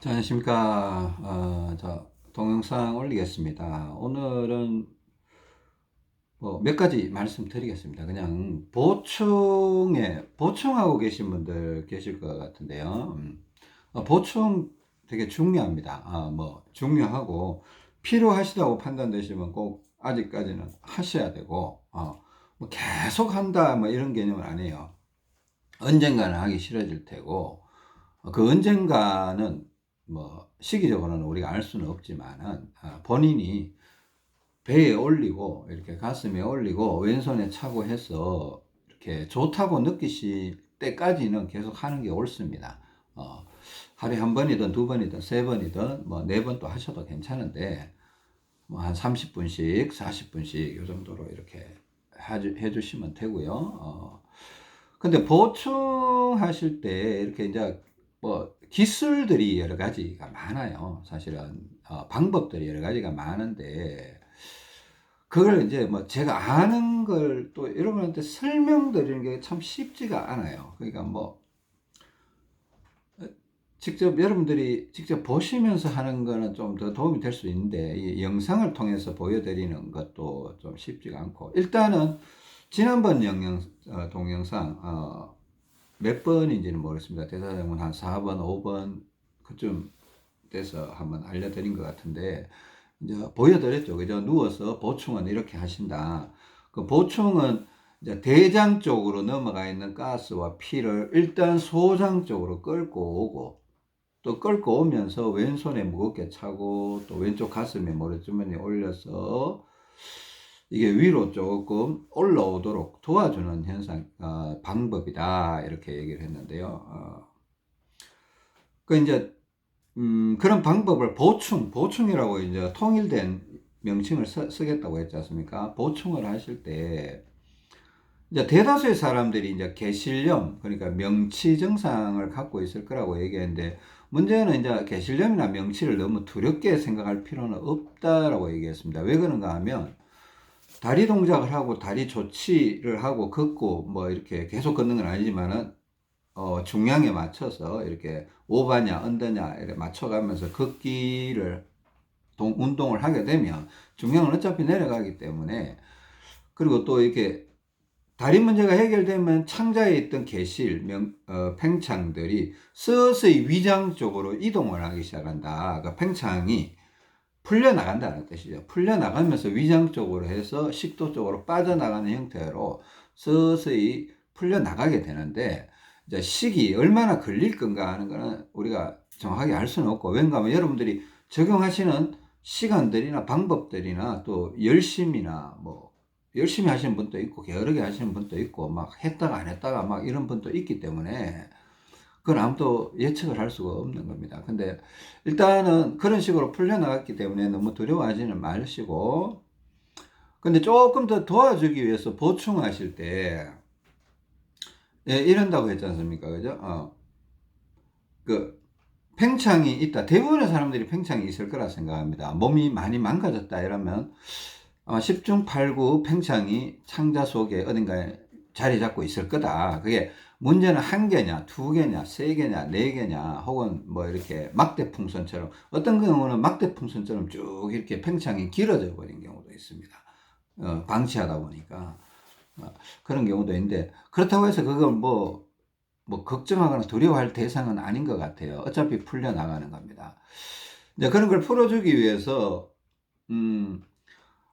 자, 안녕하십니까. 동영상 올리겠습니다. 오늘은 뭐 몇 가지 말씀드리겠습니다. 그냥 보충하고 계신 분들 계실 것 같은데요. 보충 되게 중요합니다. 중요하고 필요하시다고 판단되시면 꼭 아직까지는 하셔야 되고, 뭐 계속 한다, 뭐 이런 개념은 아니에요. 언젠가는 하기 싫어질 테고, 그 언젠가는 뭐 시기적으로는 우리가 알 수는 없지만은 본인이 배에 올리고 이렇게 가슴에 올리고 왼손에 차고 해서 이렇게 좋다고 느끼실 때까지는 계속 하는 게 옳습니다. 하루에 한 번이든 두 번이든 세 번이든 뭐 네 번도 하셔도 괜찮은데 뭐 한 30분씩 40분씩 이 정도로 이렇게 해주시면 되고요. 근데 보충하실 때 이렇게 이제 뭐 기술들이 여러 가지가 많아요. 사실은 방법들이 여러 가지가 많은데 그걸 이제 뭐 제가 아는 걸 또 여러분한테 설명드리는 게 참 쉽지가 않아요. 그러니까 뭐 직접 여러분들이 직접 보시면서 하는 거는 좀 더 도움이 될 수 있는데 이 영상을 통해서 보여드리는 것도 좀 쉽지가 않고 일단은 지난번 동영상 몇 번인지는 모르겠습니다. 대사정은 한 4번, 5번 그쯤 돼서 한번 알려드린 것 같은데 이제 보여드렸죠. 그죠? 누워서 보충은 이렇게 하신다. 그 보충은 이제 대장 쪽으로 넘어가 있는 가스와 피를 일단 소장 쪽으로 끌고 오고 또 끌고 오면서 왼손에 무겁게 차고 또 왼쪽 가슴에 모래주머니에 올려서 이게 위로 조금 올라오도록 도와주는 방법이다. 이렇게 얘기를 했는데요. 그 이제, 그런 방법을 보충이라고 이제 통일된 명칭을 쓰겠다고 했지 않습니까? 보충을 하실 때, 이제 대다수의 사람들이 이제 개실염, 그러니까 명치 증상을 갖고 있을 거라고 얘기했는데, 문제는 이제 개실염이나 명치를 너무 두렵게 생각할 필요는 없다라고 얘기했습니다. 왜 그런가 하면, 다리 동작을 하고 다리 조치를 하고 걷고 뭐 이렇게 계속 걷는 건 아니지만은 중량에 맞춰서 이렇게 오바냐 언더냐 이렇게 맞춰가면서 걷기를 운동을 하게 되면 중량은 어차피 내려가기 때문에 그리고 또 이렇게 다리 문제가 해결되면 창자에 있던 팽창들이 서서히 위장 쪽으로 이동을 하기 시작한다. 그러니까 팽창이 풀려나간다는 뜻이죠. 풀려나가면서 위장 쪽으로 해서 식도 쪽으로 빠져나가는 형태로 서서히 풀려나가게 되는데, 이제 시기, 얼마나 걸릴 건가 하는 거는 우리가 정확하게 알 수는 없고, 왠가 하면 여러분들이 적용하시는 시간들이나 방법들이나 또 열심이나 뭐, 열심히 하시는 분도 있고, 게으르게 하시는 분도 있고, 막 했다가 안 했다가 막 이런 분도 있기 때문에, 그건 아무도 예측을 할 수가 없는 겁니다. 근데 일단은 그런 식으로 풀려나갔기 때문에 너무 두려워하지는 마시고, 근데 조금 더 도와주기 위해서 보충하실 때, 예, 이런다고 했지 않습니까? 그죠? 그, 팽창이 있다. 대부분의 사람들이 팽창이 있을 거라 생각합니다. 몸이 많이 망가졌다 이러면 아마 10중 8구 팽창이 창자 속에 어딘가에 자리 잡고 있을 거다. 그게 문제는 한 개냐, 두 개냐, 세 개냐, 네 개냐, 혹은 뭐 이렇게 막대풍선처럼 어떤 경우는 막대풍선처럼 쭉 이렇게 팽창이 길어져 버린 경우도 있습니다. 방치하다 보니까 그런 경우도 있는데 그렇다고 해서 그걸 뭐 걱정하거나 두려워할 대상은 아닌 것 같아요. 어차피 풀려 나가는 겁니다. 이제 그런 걸 풀어주기 위해서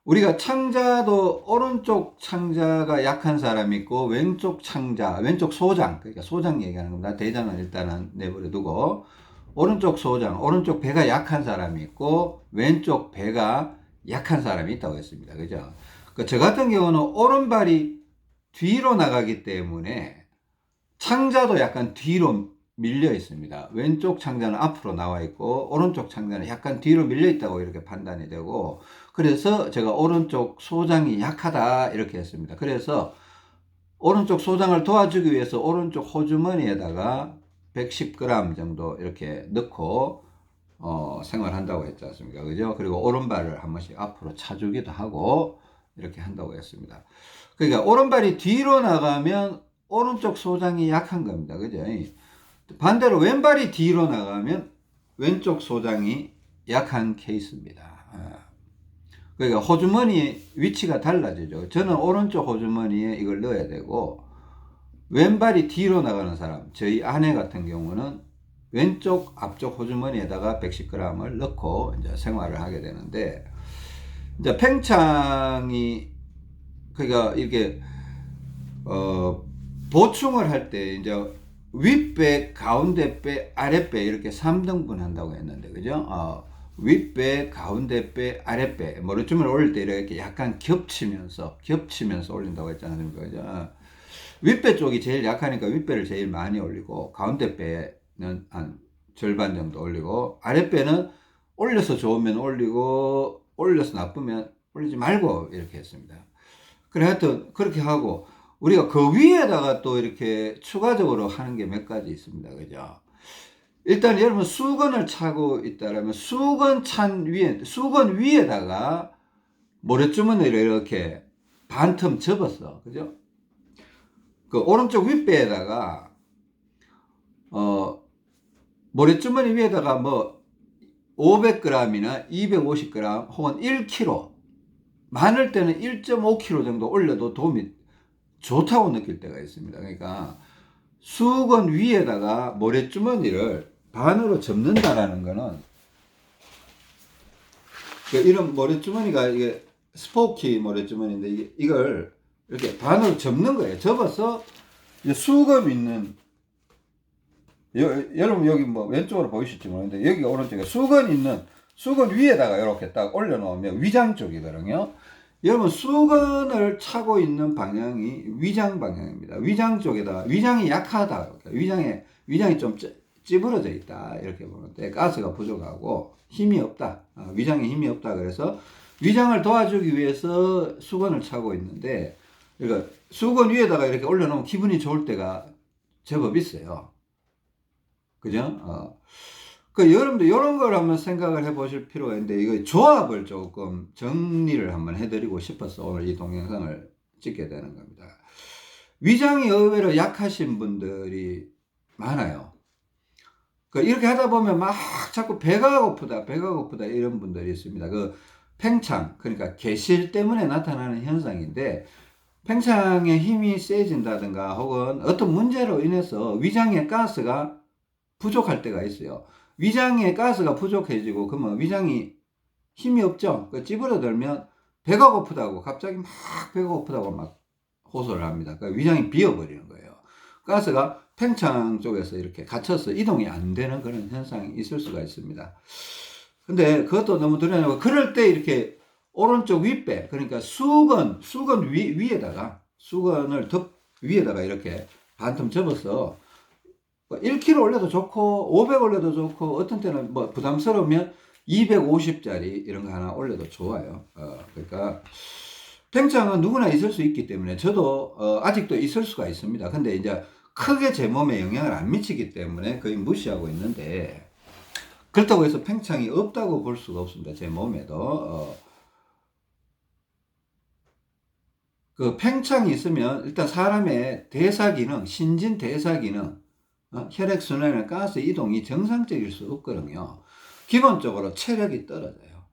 우리가 창자도 오른쪽 창자가 약한 사람이 있고 왼쪽 창자, 왼쪽 소장, 그러니까 소장 얘기하는 겁니다. 대장은 일단은 내버려 두고 오른쪽 소장, 오른쪽 배가 약한 사람이 있고 왼쪽 배가 약한 사람이 있다고 했습니다. 그죠? 저 같은 경우는 오른발이 뒤로 나가기 때문에 창자도 약간 뒤로 밀려 있습니다. 왼쪽 창자는 앞으로 나와 있고 오른쪽 창자는 약간 뒤로 밀려 있다고 이렇게 판단이 되고, 그래서 제가 오른쪽 소장이 약하다 이렇게 했습니다. 그래서 오른쪽 소장을 도와주기 위해서 오른쪽 호주머니에다가 110g 정도 이렇게 넣고 생활한다고 했지 않습니까? 그죠? 그리고 오른발을 한 번씩 앞으로 차주기도 하고 이렇게 한다고 했습니다. 그러니까 오른발이 뒤로 나가면 오른쪽 소장이 약한 겁니다. 그죠? 반대로 왼발이 뒤로 나가면 왼쪽 소장이 약한 케이스입니다. 그러니까 호주머니 위치가 달라지죠. 저는 오른쪽 호주머니에 이걸 넣어야 되고, 왼발이 뒤로 나가는 사람, 저희 아내 같은 경우는 왼쪽 앞쪽 호주머니에다가 110g을 넣고 이제 생활을 하게 되는데, 이제 팽창이, 그러니까 이렇게 보충을 할 때 이제 윗배, 가운데 배, 아랫배 이렇게 3등분 한다고 했는데, 그죠? 윗배, 가운데 배, 아랫배, 머리춤을 올릴 때 이렇게 약간 겹치면서 올린다고 했잖아요. 그죠? 윗배 쪽이 제일 약하니까 윗배를 제일 많이 올리고, 가운데 배는 한 절반 정도 올리고, 아랫배는 올려서 좋으면 올리고, 올려서 나쁘면 올리지 말고 이렇게 했습니다. 그래, 하여튼 그렇게 하고, 우리가 그 위에다가 또 이렇게 추가적으로 하는 게 몇 가지 있습니다. 그죠? 일단 여러분 수건을 차고 있다라면 수건 위에다가 모래주머니를 이렇게 반틈 접었어. 그죠? 그 오른쪽 윗배에다가 모래주머니 위에다가 뭐 500g이나 250g 혹은 1kg, 많을 때는 1.5kg 정도 올려도 도움이 좋다고 느낄 때가 있습니다. 그러니까 수건 위에다가 모래주머니를 반으로 접는다라는 거는, 이런 모래주머니가 이게 스포키 모래주머니인데, 이걸 이렇게 반으로 접는 거예요. 접어서 수건 있는, 여러분 여기 뭐 왼쪽으로 보이실지 모르는데, 여기가 오른쪽에 수건 위에다가 이렇게 딱 올려놓으면 위장 쪽이거든요. 여러분 수건을 차고 있는 방향이 위장 방향입니다. 위장 쪽에다가, 위장이 약하다, 위장이 좀 찌부러져 있다 이렇게 보는데, 가스가 부족하고 힘이 없다, 위장에 힘이 없다. 그래서 위장을 도와주기 위해서 수건을 차고 있는데, 그러니까 수건 위에다가 이렇게 올려놓으면 기분이 좋을 때가 제법 있어요. 그죠? 여러분들 이런 걸 한번 생각을 해 보실 필요가 있는데, 이거 조합을 조금 정리를 한번 해드리고 싶어서 오늘 이 동영상을 찍게 되는 겁니다. 위장이 의외로 약하신 분들이 많아요. 이렇게 하다 보면 막 자꾸 배가 고프다 이런 분들이 있습니다. 팽창, 그러니까 개실 때문에 나타나는 현상인데, 팽창의 힘이 세진다든가 혹은 어떤 문제로 인해서 위장의 가스가 부족할 때가 있어요. 위장에 가스가 부족해지고, 그러면 위장이 힘이 없죠. 찌부러들면 배가 고프다고, 갑자기 막 배가 고프다고 막 호소를 합니다. 위장이 비어버리는 거예요. 가스가 팽창 쪽에서 이렇게 갇혀서 이동이 안 되는 그런 현상이 있을 수가 있습니다. 근데 그것도 너무 두려워. 그럴 때 이렇게 오른쪽 윗배, 그러니까 수건 위에다가, 수건을 위에다가 이렇게 반틈 접어서 1kg 올려도 좋고 500 올려도 좋고, 어떤 때는 뭐 부담스러우면 250짜리 이런 거 하나 올려도 좋아요. 그러니까 팽창은 누구나 있을 수 있기 때문에, 저도 아직도 있을 수가 있습니다. 근데 이제 크게 제 몸에 영향을 안 미치기 때문에 거의 무시하고 있는데, 그렇다고 해서 팽창이 없다고 볼 수가 없습니다. 제 몸에도. 그 팽창이 있으면 일단 사람의 대사 기능, 신진 대사 기능, 혈액순환이나 가스 이동이 정상적일 수 없거든요. 기본적으로 체력이 떨어져요.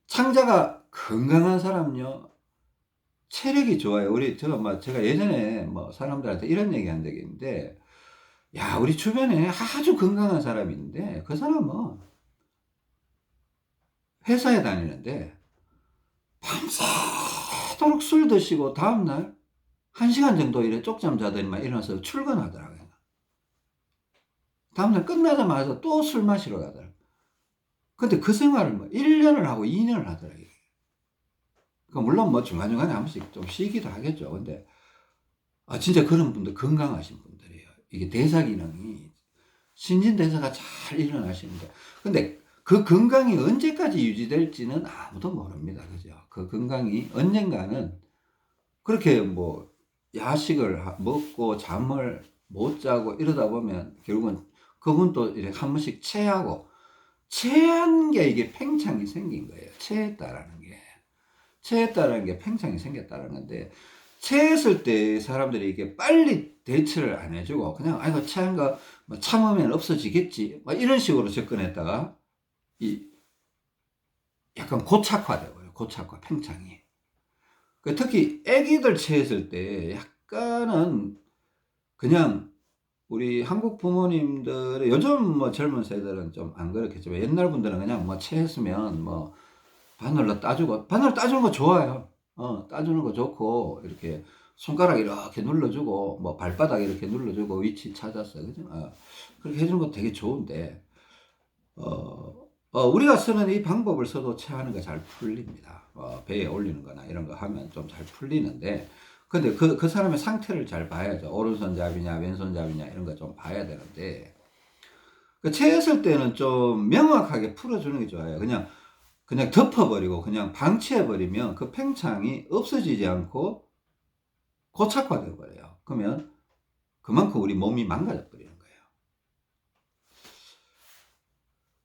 창자가 건강한 사람은요, 체력이 좋아요. 제가 예전에 뭐 사람들한테 이런 얘기 한 적이 있는데, 야, 우리 주변에 아주 건강한 사람이 있는데, 그 사람은 회사에 다니는데 밤새도록 술 드시고 다음날 1시간 정도 이래 쪽잠 자더니만 일어나서 출근하더라고요. 다음날 끝나자마자 또 술 마시러 가더라고요. 근데 그 생활을 뭐 1년을 하고 2년을 하더라고요. 물론 뭐 중간중간에 한 번씩 좀 쉬기도 하겠죠. 근데 진짜 그런 분들, 건강하신 분들이에요. 이게 대사 기능이, 신진대사가 잘 일어나시는데, 근데 그 건강이 언제까지 유지될지는 아무도 모릅니다. 그죠? 그 건강이 언젠가는 그렇게 뭐 야식을 먹고 잠을 못 자고 이러다 보면 결국은 그분도 이렇게 한 번씩 체한 게 이게 팽창이 생긴 거예요. 체했다라는 게 팽창이 생겼다는 건데, 체했을 때 사람들이 이게 빨리 대처를 안 해주고 그냥 아이고 체한 거 뭐 참으면 없어지겠지 막 이런 식으로 접근했다가 이 약간 고착화되고요. 고착화 팽창이. 특히 아기들 체했을 때 약간은 그냥 우리 한국 부모님들의 요즘 뭐 젊은 세대들은 좀 안 그렇겠지만 옛날 분들은 그냥 뭐 체했으면 뭐 바늘로 따주고 바늘 따주는 거 좋아요. 따주는 거 좋고 이렇게 손가락 이렇게 눌러주고 뭐 발바닥 이렇게 눌러주고 위치 찾았어 그죠? 그렇게 해주는 거 되게 좋은데 우리가 쓰는 이 방법을 써도 체하는 게 잘 풀립니다. 배에 올리는 거나 이런 거 하면 좀 잘 풀리는데 근데 그 사람의 상태를 잘 봐야죠. 오른손잡이냐 왼손잡이냐 이런 거 좀 봐야 되는데 체했을 때는 좀 명확하게 풀어주는 게 좋아요. 그냥 덮어버리고 그냥 방치해버리면 그 팽창이 없어지지 않고 고착화되어 버려요. 그러면 그만큼 우리 몸이 망가져 버리는 거예요.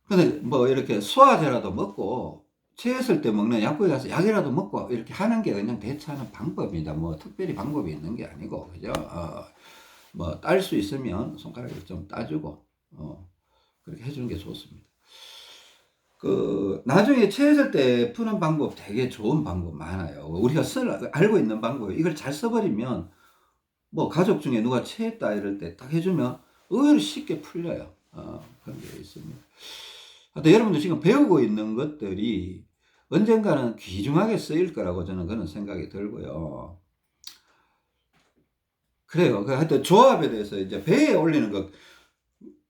근데 뭐 이렇게 소화제라도 먹고 체했을 때 먹는 약국에 가서 약이라도 먹고 이렇게 하는 게 그냥 대처하는 방법입니다. 뭐 특별히 방법이 있는 게 아니고 그죠? 뭐 딸 수 있으면 손가락을 좀 따주고 그렇게 해주는 게 좋습니다. 나중에 체했을 때 푸는 방법 되게 좋은 방법 많아요. 우리가 알고 있는 방법, 이걸 잘 써버리면, 뭐, 가족 중에 누가 체했다 이럴 때 딱 해주면 의외로 쉽게 풀려요. 그런 게 있습니다. 하여튼 여러분들 지금 배우고 있는 것들이 언젠가는 귀중하게 쓰일 거라고 저는 그런 생각이 들고요. 그래요. 하여튼 조합에 대해서 이제 배에 올리는 것,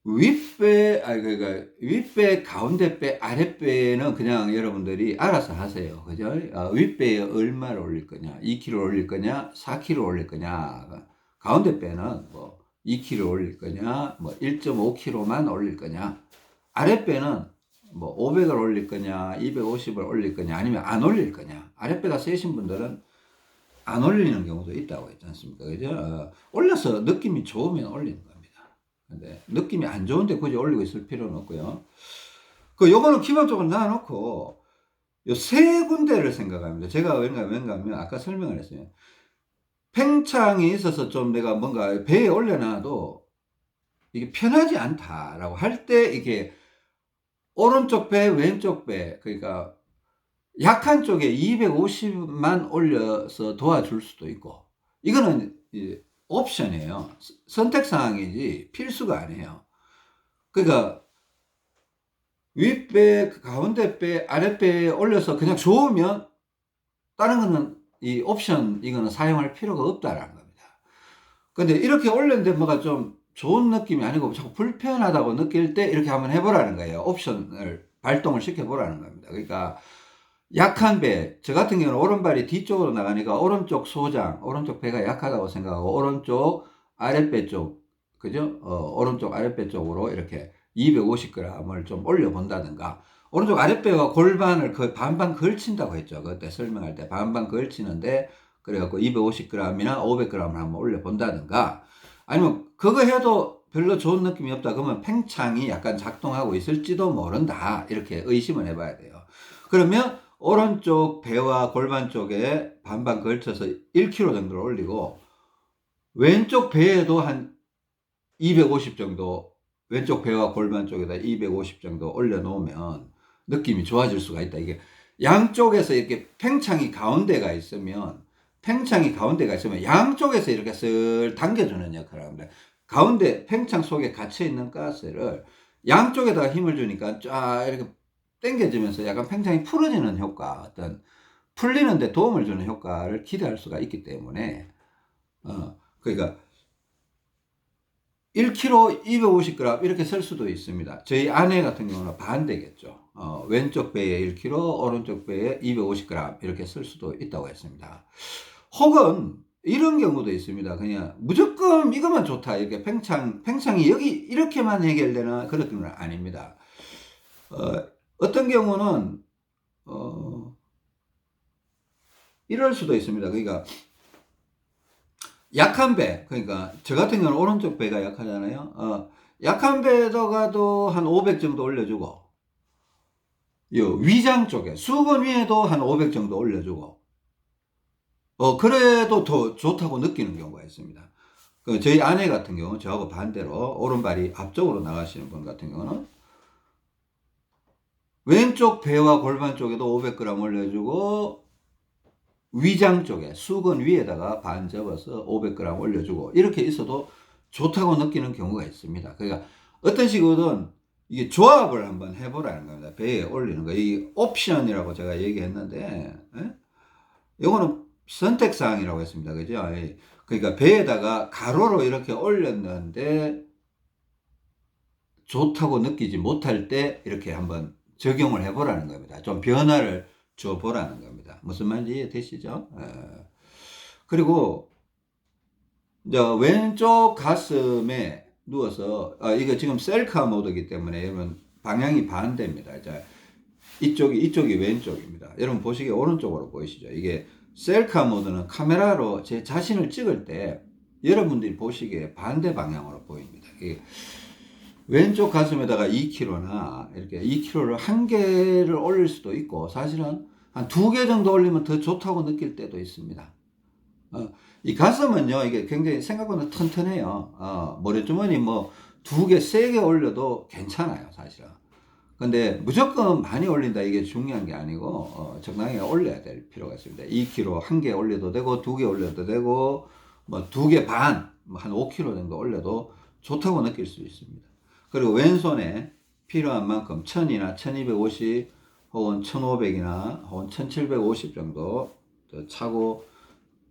그러니까 윗배, 가운데 배, 아랫배는 그냥 여러분들이 알아서 하세요. 그죠? 윗배에 얼마를 올릴 거냐, 2kg 올릴 거냐, 4kg 올릴 거냐, 가운데 배는 뭐 2kg 올릴 거냐, 뭐 1.5kg만 올릴 거냐, 아랫배는 뭐 500을 올릴 거냐, 250을 올릴 거냐, 아니면 안 올릴 거냐. 아랫배가 세신 분들은 안 올리는 경우도 있다고 했지 않습니까? 그죠? 올려서 느낌이 좋으면 올리는 겁니다. 근데 느낌이 안 좋은데 굳이 올리고 있을 필요는 없고요. 요거는 기본적으로 놔놓고 요 세 군데를 생각합니다. 제가 왠가 하면 아까 설명을 했어요. 팽창이 있어서 좀 내가 뭔가 배에 올려놔도 이게 편하지 않다라고 할 때 이게 오른쪽 배, 왼쪽 배, 그러니까 약한 쪽에 250만 올려서 도와줄 수도 있고, 이거는 옵션이에요. 선택사항이지 필수가 아니에요. 그러니까 윗배, 가운데 배, 아랫배에 올려서 그냥 좋으면 다른 거는 이 옵션 이거는 사용할 필요가 없다라는 겁니다. 근데 이렇게 올렸는데 뭐가 좀 좋은 느낌이 아니고 자꾸 불편하다고 느낄 때 이렇게 한번 해보라는 거예요. 옵션을 발동을 시켜보라는 겁니다. 그러니까 약한 배, 저 같은 경우는 오른발이 뒤쪽으로 나가니까 오른쪽 소장, 오른쪽 배가 약하다고 생각하고 오른쪽 아랫배 쪽, 그죠? 오른쪽 아랫배 쪽으로 이렇게 250g을 좀 올려본다든가, 오른쪽 아랫배와 골반을 거의 반반 걸친다고 했죠. 그때 설명할 때 반반 걸치는데, 그래갖고 250g이나 500g을 한번 올려본다든가, 아니면 그거 해도 별로 좋은 느낌이 없다. 그러면 팽창이 약간 작동하고 있을지도 모른다. 이렇게 의심을 해봐야 돼요. 그러면 오른쪽 배와 골반 쪽에 반반 걸쳐서 1kg 정도를 올리고 왼쪽 배에도 한 250 정도, 왼쪽 배와 골반 쪽에다 250 정도 올려놓으면 느낌이 좋아질 수가 있다. 이게 양쪽에서 이렇게 팽창이 가운데가 있으면 양쪽에서 이렇게 슬 당겨주는 역할을 합니다. 가운데 팽창 속에 갇혀있는 가스를 양쪽에다가 힘을 주니까 쫙 이렇게 당겨지면서 약간 팽창이 풀어지는 효과, 어떤 풀리는데 도움을 주는 효과를 기대할 수가 있기 때문에, 그러니까 1kg 250g 이렇게 쓸 수도 있습니다. 저희 아내 같은 경우는 반대겠죠. 왼쪽 배에 1kg, 오른쪽 배에 250g 이렇게 쓸 수도 있다고 했습니다. 혹은 이런 경우도 있습니다. 그냥 무조건 이것만 좋다. 이렇게 팽창이 여기 이렇게만 해결되나 그런 건 아닙니다. 어떤 경우는 이럴 수도 있습니다. 그러니까 약한 배, 그러니까 저 같은 경우는 오른쪽 배가 약하잖아요. 약한 배에다가도 한 500 정도 올려주고, 요 위장 쪽에 수건 위에도 한 500 정도 올려주고, 그래도 더 좋다고 느끼는 경우가 있습니다. 저희 아내 같은 경우 저하고 반대로 오른발이 앞쪽으로 나가시는 분 같은 경우는 왼쪽 배와 골반 쪽에도 500g 올려주고 위장 쪽에 수건 위에다가 반 접어서 500g 올려주고 이렇게 있어도 좋다고 느끼는 경우가 있습니다. 그러니까 어떤 식으로든 이게 조합을 한번 해보라는 겁니다. 배에 올리는 거. 이 옵션이라고 제가 얘기했는데, 이거는 선택사항이라고 했습니다. 그죠? 그러니까 배에다가 가로로 이렇게 올렸는데 좋다고 느끼지 못할 때 이렇게 한번 적용을 해보라는 겁니다. 좀 변화를 줘보라는 겁니다. 무슨 말인지 이해되시죠? 그리고 이제 왼쪽 가슴에 누워서 이거 지금 셀카 모드이기 때문에 여러분 방향이 반대입니다. 자, 이쪽이 왼쪽입니다. 여러분 보시기에 오른쪽으로 보이시죠? 이게 셀카 모드는 카메라로 제 자신을 찍을 때 여러분들이 보시기에 반대 방향으로 보입니다. 이게 왼쪽 가슴에다가 2kg나 이렇게 2kg를 한 개를 올릴 수도 있고 사실은 한 2개 정도 올리면 더 좋다고 느낄 때도 있습니다. 이 가슴은요, 이게 굉장히 생각보다 튼튼해요. 모래주머니 뭐 2개, 3개 올려도 괜찮아요, 사실은. 근데 무조건 많이 올린다 이게 중요한 게 아니고 적당히 올려야 될 필요가 있습니다. 2kg 한 개 올려도 되고 2개 올려도 되고 뭐 2개 반, 뭐한 5kg 정도 올려도 좋다고 느낄 수 있습니다. 그리고 왼손에 필요한 만큼 1000이나 1250 혹은 1500이나 혹은 1750 정도 더 차고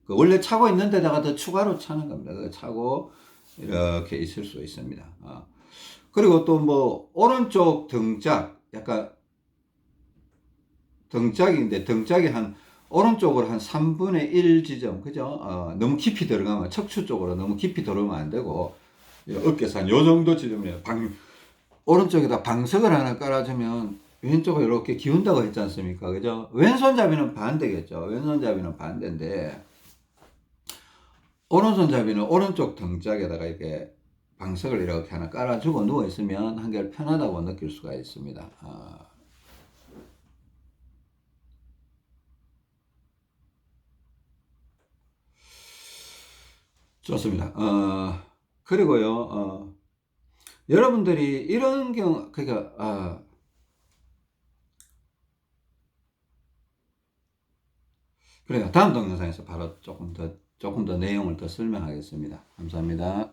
원래 차고 있는 데다가 더 추가로 차는 겁니다. 차고 이렇게 있을 수 있습니다. 그리고 또 뭐 오른쪽 등짝 약간 등짝인데 등짝이 한 오른쪽으로 한 3분의 1 지점 그죠? 너무 깊이 들어가면 척추 쪽으로 너무 깊이 들어오면 안 되고 어깨에서 한 요 정도 지점에 오른쪽에다 방석을 하나 깔아주면 왼쪽을 이렇게 기운다고 했지 않습니까? 그죠? 왼손잡이는 반대겠죠. 왼손잡이는 반대인데 오른손잡이는 오른쪽 등짝에다가 이렇게 방석을 이렇게 하나 깔아주고 누워있으면 한결 편하다고 느낄 수가 있습니다. 좋습니다. 그리고요, 여러분들이 이런 경우, 그러니까, 그래요. 다음 동영상에서 바로 조금 더 내용을 더 설명하겠습니다. 감사합니다.